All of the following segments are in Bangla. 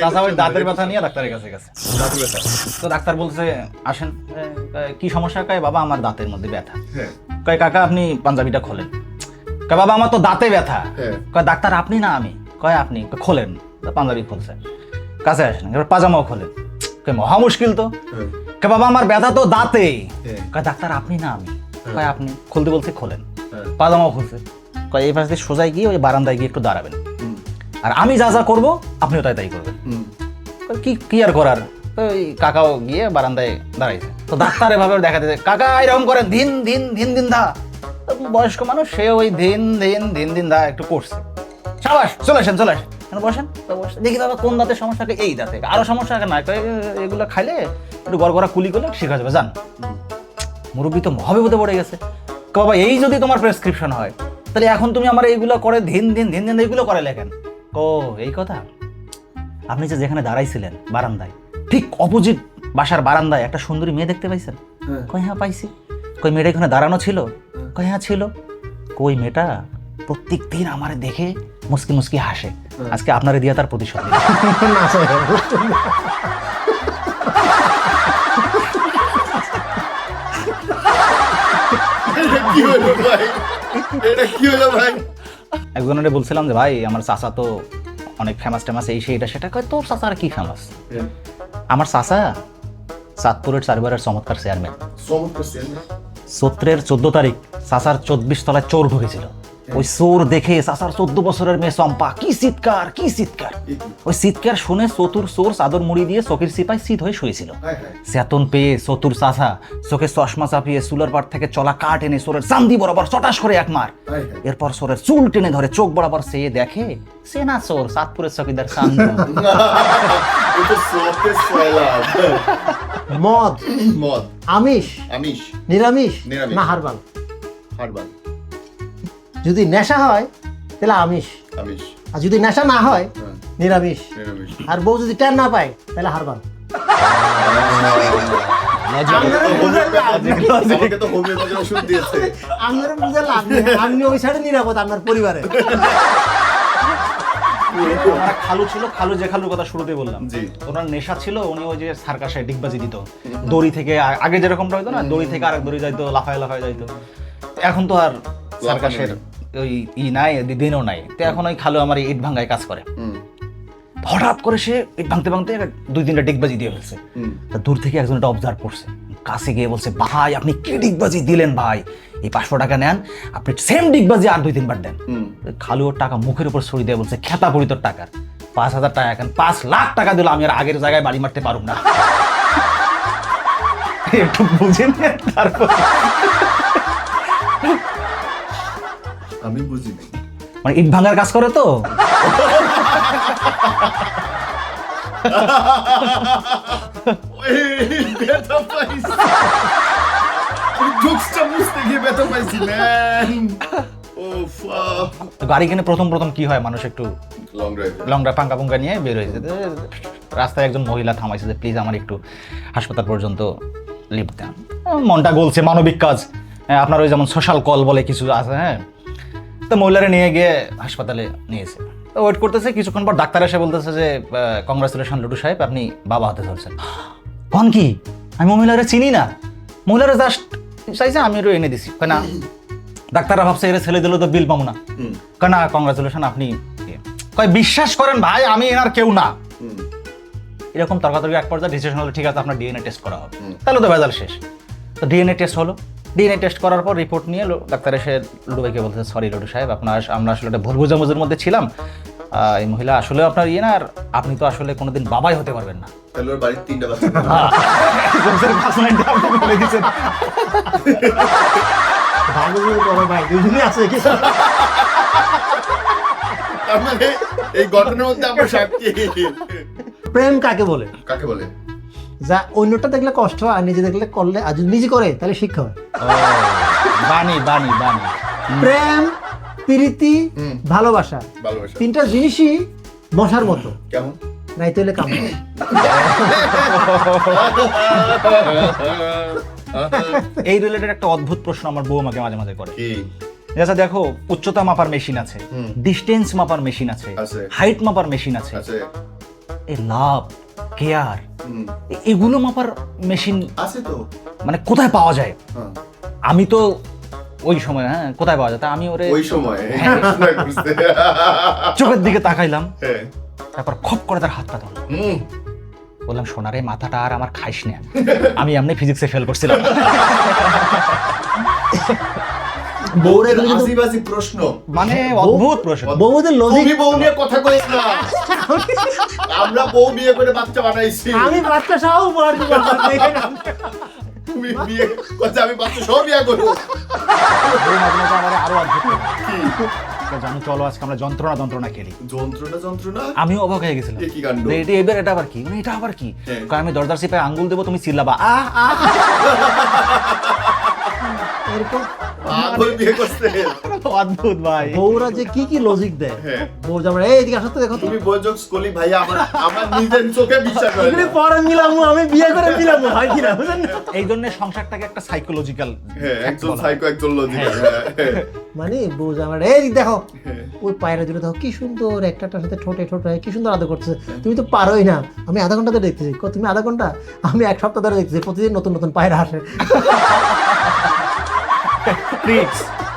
চাচা ওই দাঁতের ব্যথা নিয়ে ডাক্তারের কাছে গেছে। দাঁতের ব্যথা। তো ডাক্তার বলছে আসেন, কি সমস্যা? কয় বাবা আমার দাঁতের মধ্যে ব্যথা। হ্যাঁ। কয় কাকা আপনি পাঞ্জাবিটা খোলেন। কয় বাবা আমার তো দাঁতে ব্যথা। হ্যাঁ। কয় ডাক্তার আপনি না আমি। কয় আপনি। কয় খোলেন। পাঞ্জাবি খুলছে, কাছে আসেন, এবার পাজামাও খোলেন। কয় মহা মুশকিল তো। হ্যাঁ। কয় বাবা আমার ব্যথা তো দাঁতে। হ্যাঁ। কয় ডাক্তার আপনি না আমি। কয় আপনি। খুলতে বলছে খোলেন, হ্যাঁ। পাজামাও খুলছে। কয় এই পাশে সোজাই গিয়ে ওই বারান্দায় গিয়ে একটু দাঁড়াবেন, হুম। আর আমি যা যা করবো আপনিও তাই তাই করবেন। হুম। কয় কি কি আর করার। তো ওই কাকাও গিয়ে বারান্দায় দাঁড়াইছে। তো ডাক্তার এভাবে দেখাতে কাকা এরকম করেন ধিন ধিন ধিন ধিন দা। তো বয়স্ক মানুষ, সে ওই ধিন ধিন ধিন ধিন দা একটু করছে। সাবাস, চলে আসেন চলে আসেন। বসেন। তো বসে দেখি বাবা কোন দাঁতের সমস্যা? এই দাঁতে। আরো সমস্যা না, এগুলো খাইলে একটু গড়গড়া কুলি করলে ঠিক হয়ে যাবে, যান। মুরব্বী তো মহাবিপদে পড়ে গেছে। বাবা এই যদি তোমার প্রেসক্রিপশন হয়, তাহলে এখন তুমি আমার এইগুলো করে ধিন ধিন ধিন ধিন এইগুলো করে লেখেন। ও এই কথা। আপনি যে যেখানে দাঁড়াইছিলেন বারান্দায়, ঠিক অপোজিট বাসার বারান্দায় একটা সুন্দরী মেয়ে দেখতে পাইছেন? কই হ্যাঁ পাইছি। কই মেয়েটা এখানে দাঁড়ানো ছিল? কই হ্যাঁ ছিল। কই মেয়েটা প্রত্যেক দিন আমার দেখে মুস্কি মুস্কি হাসে। আজকে আপনারে দিয়া তার প্রতিশোধ নিব। কি হলো ভাই? এটা কি হলো ভাই? একজনের বলছিলাম যে ভাই আমার চাচা তো অনেক ফেমাস টেমাস, এই সেইটা সেটা। কয় তোর চাচা আর কি ফেমাস? আমার চাচা চাঁদপুরের চারবারের চমৎকার চেয়ারম্যান। চৈত্রের 14 তারিখ চাচার 24 তলায় চোর ঢুকেছিল। ওই চোর দেখে চাচার 14 বছরের মেয়ে চম্পা কি চিৎকার কি চিৎকার। ওই চিৎকার শুনে চতুর চোর চাদর মুড়ি দিয়ে চোখের সিপাই শীত হয়ে শুয়েছিল। চেতন পেয়ে চতুর চাচা চোখে চশমা চাপিয়ে চুলের পাট থেকে চলা কাঠ এনে চোরের চান্দি বরাবর চটাস করে এক মার। এরপর চোরের চুল টেনে ধরে চোখ বরাবর চেয়ে দেখে সে না চোর, চাঁদপুরের চকিদার চান্দু। মদ, মদ, আমিষ, আমিষ, নিরামিষ নিরামিষ। না হারবাল? হারবাল, যদি নেশা হয় তাহলে আমিষ, আমিষ, আর যদি নেশা না হয় হ্যাঁ, নিরামিষ। নিরামিষ। আর বউ যদি টেন না পায় তাহলে হারবাল। আমাকে তো হোমিওপ্যাথি ওষুধ দিয়েছে। আপনার বুঝে লাভ নেই, আপনি ওই সাইডে নিরাপদ আপনার পরিবারে। আমার খালু ছিল, খালু যে খালুর কথা শুরুতে বললাম, জি। ওনার নেশা ছিল, উনি ওই যে সার্কাসে ডিগবাজি দিত। দড়ি থেকে আগে যেরকমটা হইতো না, দড়ি থেকে আরেক দড়ি যাইতো, লাফায় লাফায় যাইতো। এখন তো আর সার্কাসের ওই নাই, দিনও নাই। তো এখন ওই খালু আমার ইট ভাঙ্গায় কাজ করে। হঠাৎ করে সে ইট ভাঙতে ভাঙতে 2-3টা ডিগবাজি দিয়ে ফেলছে। তা দূর থেকে একজন এটা অবজার্ভ করছে, কাছে গিয়ে বলছে ভাই আপনি কি ডিগবাজি দিলেন ভাই, এই 500 টাকা নেন, আপনি সেম ডিগবাজি আর 2-3 বার দেন। খালু ওর টাকা মুখের উপর ছড়ি দিয়ে বলছে খেতা পড়ি তোর টাকার 5,000 টাকা, এখন 5 লাখ টাকা দিল, আমি আর আগের জায়গায় বাড়ি মারতে পারুম না। একটু বুঝেন তারপর আমি বুঝিনি। মানে ইট ভাঙার কাজ করে তো। ব্যথা পাইছি, জোকসটা বুঝতে গিয়ে ব্যথা পাইছি ম্যান। ওফ, তো গাড়ি কিনে প্রথম প্রথম কি হয়, মানুষ একটু লং ড্রাইভ। লং ড্রাইভ পাঙ্কা পুঙ্কা নিয়ে বের হয়েছে। রাস্তায় একজন মহিলা থামাইছে যে প্লিজ আমার একটু হাসপাতাল পর্যন্ত লিফট দেন। মনটা গলছে, মানবিক কাজ। আপনার ওই যেমন সোশ্যাল কল বলে কিছু আছে, হ্যাঁ। তো মহিলারে নিয়ে গিয়ে হাসপাতালে নিয়েছে। তো ওয়েট করতেছে, কিছুক্ষণ পর ডাক্তার এসে বলতেছে যে কংগ্রাচুলেশন লুডু সাহেব, আপনি বাবা হতে চলছেন। কন কি, আমি মহিলারে চিনি না, মহিলারা জাস্ট চাইছে আমি একটু এনে দিছি। কয় না, ডাক্তাররা ভাবছে এর ছেলে দিলে তো বিল পাবো না। কয় না কংগ্রাচুলেশন আপনি। কয় বিশ্বাস করেন ভাই আমি এনার কেউ না। এরকম তর্কাতর্কি এক পর্যায়ে ডিসিশন হলো ঠিক আছে আপনার ডিএনএ টেস্ট করা হবে। তাহলে তো ভেজাল শেষ। তো ডিএনএ টেস্ট হলো। ডিএনএ টেস্ট করার পর রিপোর্ট নিয়ে ডাক্তার এসে লুডু ভাইকে বলতেছে সরি লুডু সাহেব, আমরা আসলে একটা ভুল বোঝাবুঝির মধ্যে ছিলাম। এই মহিলা আসলে আপনার ইয়ে না, আর আপনি তো আসলে কোনোদিন বাবাই হতে পারবেন না। তাহলে ওর বাড়ির 3টা বাচ্চা। বলে দিয়েছেন। ভাই বড় ভাই দুজনই আছে কি? তার মানে এই ঘটনার মধ্যে আমরা সাক্ষী। প্রেম কাকে বলে? কাকে বলে? যা অন্যটা দেখলে কষ্ট হয়, আর নিজে দেখলে করলে, আর যদি নিজে করে তাহলে শিক্ষা হয়। বানি বানি বানি। প্রেম, প্রীতি, ভালোবাসা, ভালোবাসা। 3টা জিনিসই মশার মতো, কেমন? নাই তাহলে কামড়। এই রিলেটেড একটা অদ্ভুত প্রশ্ন আমার বউ আমাকে মাঝে মাঝে করে। কি? আচ্ছা দেখো, উচ্চতা মাপার মেশিন আছে, ডিস্টেন্স মাপার মেশিন আছে, আছে। হাইট মাপার মেশিন আছে, আছে। এই লাভ কেয়ার হুম, এগুলো মাপার মেশিন আছে তো। মানে কোথায় পাওয়া যায়? হ্যাঁ, আমি তো ওই সময় কোথায় পাওয়া যায় তা আমি ওরে ওই সময় না করছে। চোখের দিকে তাকাইলাম, হ্যাঁ, তারপর খপ করে তার হাতটা ধরলাম, হুম, বললাম সোনারে মাথাটা আর আমার খাইস না, আমি এমনি ফিজিক্সে ফেল করছিলাম। বউরা এগুলো কিন্তু আদিবাসী প্রশ্ন। মানে অদ্ভুত প্রশ্ন। বউদের লজিক তুমি বউ নিয়ে কথা কইস না। আমরা বউ বিয়ে করে বাচ্চা বানাইছি। আমি বাচ্চা সহ উপহার দিব তুমি বিয়ে করতে আমি বাচ্চা সব বিয়ে করবো। বউ মাঝে মাঝে আমারে আরো অদ্ভুত করে। তো জানো, চলো আজকে আমরা যন্ত্রণা খেলি। যন্ত্রণা আমিও অবাক হয়ে গেছিলাম, এ কি কাণ্ড? যে এবার এটা আবার কি, মানে এটা আবার কি? হ্যাঁ। কারণ আমি দরজার চিপায় আঙ্গুল দেবো, তুমি চিল্লাবা এরকম পাগল বিয়ে করছে। অদ্ভুত ভাই। বউরা যে কি লজিক দেয়, হ্যাঁ। বউ যেমন এই এদিকে আসো তো দেখো তো তুমি বলজোক স্কুলি ভাইয়া আমার নিজের চোখে বিশ্বাস হয় এগুলি না। পরে মিলাম আমি বিয়ে করে মিলাম হয় কিনা বুঝেন না? এই জন্য সংসারটাকে একটা সাইকোলজিক্যাল হ্যাঁ, একজন সাইকো একজন লজিক। মানে বউ আমার এই দিক দেখো ওই পায়রা দুটো দেখো কি সুন্দর একটার সাথে ঠোঁটে কি সুন্দর আদর করছে, তুমি তো পারোই না, আমি আধা ঘন্টা ধরে দেখতেছি। তুমি আধা ঘন্টা, আমি এক সপ্তাহ ধরে দেখতেছি, প্রতিদিন নতুন পায়রা আসে।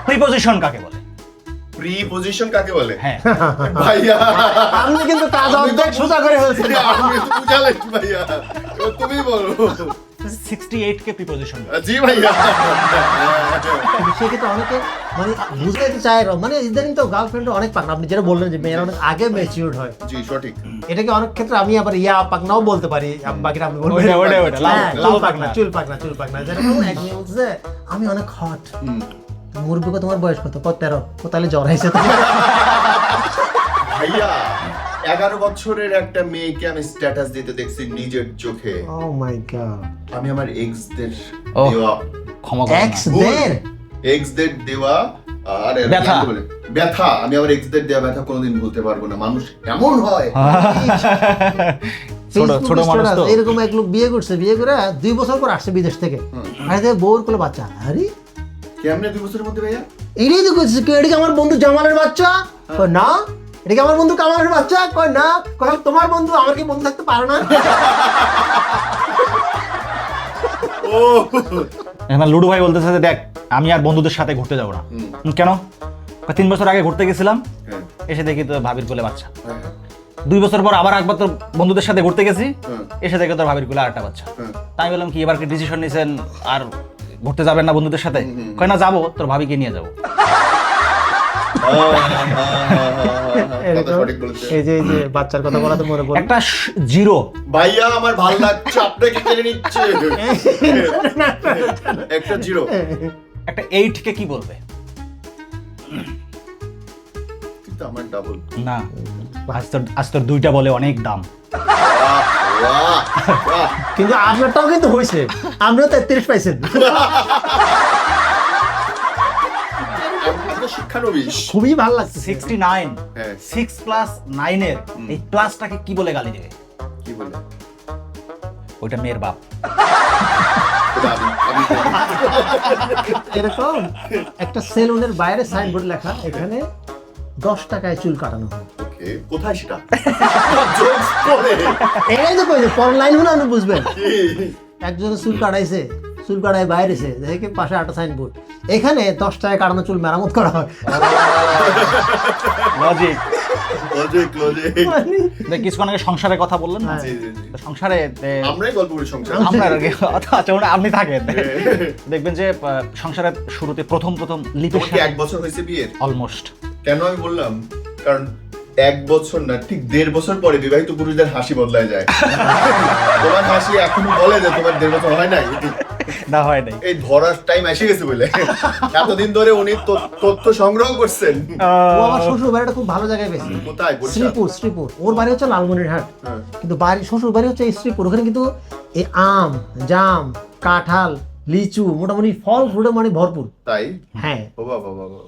প্রিপজিশন কাকে বলে? প্রি পজিশন কাকে বলে? হ্যাঁ, ভাইয়া আমি কিন্তু কাজ অর্ধেক সোজা করে ফেলছি। আমি তো বুঝালাই ভাইয়া, এবার তুমি বলো। 68 কে প্রিপজিশন। জি ভাইয়া। সেক্ষেত্রে অনেকে মানে বুঝাইতে চায়, মানে ইদানিং তো গার্লফ্রেন্ড অনেক পাকনা, আপনি যেটা বললেন যে মেয়েরা অনেক আগে ম্যাচিউরড হয়, জি সঠিক। এটাকে অনেক ক্ষেত্রে আমি আবার পাকনাও বলতে পারি, বাকিটা আপনি বলবেন। ওটা, লাল হ্যাঁ, লাল চুল পাকনা যেরকম এক মেয়ে বলছে আমি অনেক হট, হুম। মুরব্বী তোমার বয়স কত? 13। ও তাহলে জ্বর হয়েছে তো। ভাইয়া 11 বছরের একটা মেয়েকে আমি স্ট্যাটাস দিতে দেখছি নিজের চোখে। ও মাই গড। আমি আমার এক্সদের ওহ। দেওয়া ক্ষমা করবেন এক্স না। দের এক্সদের দেওয়া আর ব্যথা। ব্যথা, আমি আমার এক্সদের দেওয়া ব্যথা কোনোদিন ভুলতে পারবো না। মানুষ এমন হয়। ছোট মানুষ তো। এরকম এক লোক বিয়ে করছে, বিয়ে করে 2 বছর পর আসছে বিদেশ থেকে, আর বউর কোলে বাচ্চা। আরে কেমনে 2 বছরের মধ্যে ভাইয়া? এটাই তো করছে, এটা কি আমার বন্ধু জামালের বাচ্চা? কয় না। এটা কি আমার বন্ধু কামালের বাচ্চা? কয় না। কয় তোমার বন্ধু, আমার কি বন্ধু থাকতে পারে না? ও এবার লুডু ভাই বলতেছে যে দেখ আমি আর বন্ধুদের সাথে ঘুরতে যাবো না। কেন? 3 বছর আগে ঘুরতে গেছিলাম, হ্যাঁ, এসে দেখি তো ভাবির কোলে বাচ্চা। হ্যাঁ, 2 বছর পর আবার একবার তোর বন্ধুদের সাথে ঘুরতে গেছি, হ্যাঁ, এসে দেখি তোর ভাবির কোলে আরেকটা বাচ্চা। হ্যাঁ। তাই বললাম কি এবার কি ডিসিশন নিছেন আর ঘুরতে যাবেন না বন্ধুদের সাথে? কয় না যাবো, তোর ভাবিকে নিয়ে যাবো। কথা সঠিক বলেছে। এই যে বাচ্চার কথা বলা তো মনে পড়ে। একটা জিরো। ভাইয়া আমার ভাল লাগছে, আপনাকে কেড়ে নিচ্ছে। একটা জিরো। একটা 8 কে কি বলবে? কিন্তু আমার ডাবল। না, আজ তোর 2টা বলে অনেক দাম। কিন্তু আপনারটাও কিন্তু হয়েছে, আপনিও 33 পাইছেন। শিক্ষানবিশ। খুবই ভালো লাগছে। 69। হ্যাঁ। 6 প্লাস 9 এর এই প্লাসটাকে কি বলে গালি দেবে? কি বলে? ওইটা মেয়ের বাপ। এটা আমি এরকম একটা সেলুনের বাইরে সাইনবোর্ড লেখা, এখানে 10 টাকায় চুল কাটানো হয়। ওকে, কোথায় সেটা? জোকস করে। এটাই তো কইছে, পরের লাইন হলো আপনি বুঝবেন। কি? একজনে চুল কাটাইছে, চুল কাটায় বাইরেছে, দেখে পাশে একটা সাইনবোর্ড, এখানে 10 টাকায় কাটানো চুল মেরামত করা হয়। লজিক। লজিক। দেখ কিছুক্ষণ আগে সংসারের কথা বললেন না? জি, জি, জি। তো সংসারে আমরাই গল্প করি সংসার। আমরা আর কি আচ্ছা ওটা আপনি থাকেন, দেখবেন যে সংসারের শুরুতে প্রথম লিপের তোমার কি 1 বছর হয়েছে বিয়ের? অলমোস্ট। কেন আমি বললাম? কারণ 1 বছর না, ঠিক 1.5 বছর পরে বিবাহিত পুরুষদের হাসি বদলায় যায়। তোমার হাসি এখনো বলে যে তোমার 1.5 বছর হয় নাই। না হয় নাই। এই ধরার টাইম এসে গেছে বলে এতদিন ধরে উনি তথ্য সংগ্রহ করছেন। ও আমার শ্বশুর বাড়িটা খুব ভালো জায়গায় পেয়েছে, কোথায়? বরিশাল? শ্রীপুর। ওর বাড়ি হচ্ছে লালমনিরহাট, হ্যাঁ। কিন্তু বাড়ি শ্বশুর বাড়ি হচ্ছে এই শ্রীপুর। ওখানে কিন্তু এই আম, জাম, কাঁঠাল, লিচু, মোটামুটি ফল ফ্রুটে মানে ভরপুর। তাই? হ্যাঁ, ও বাবা বাবা।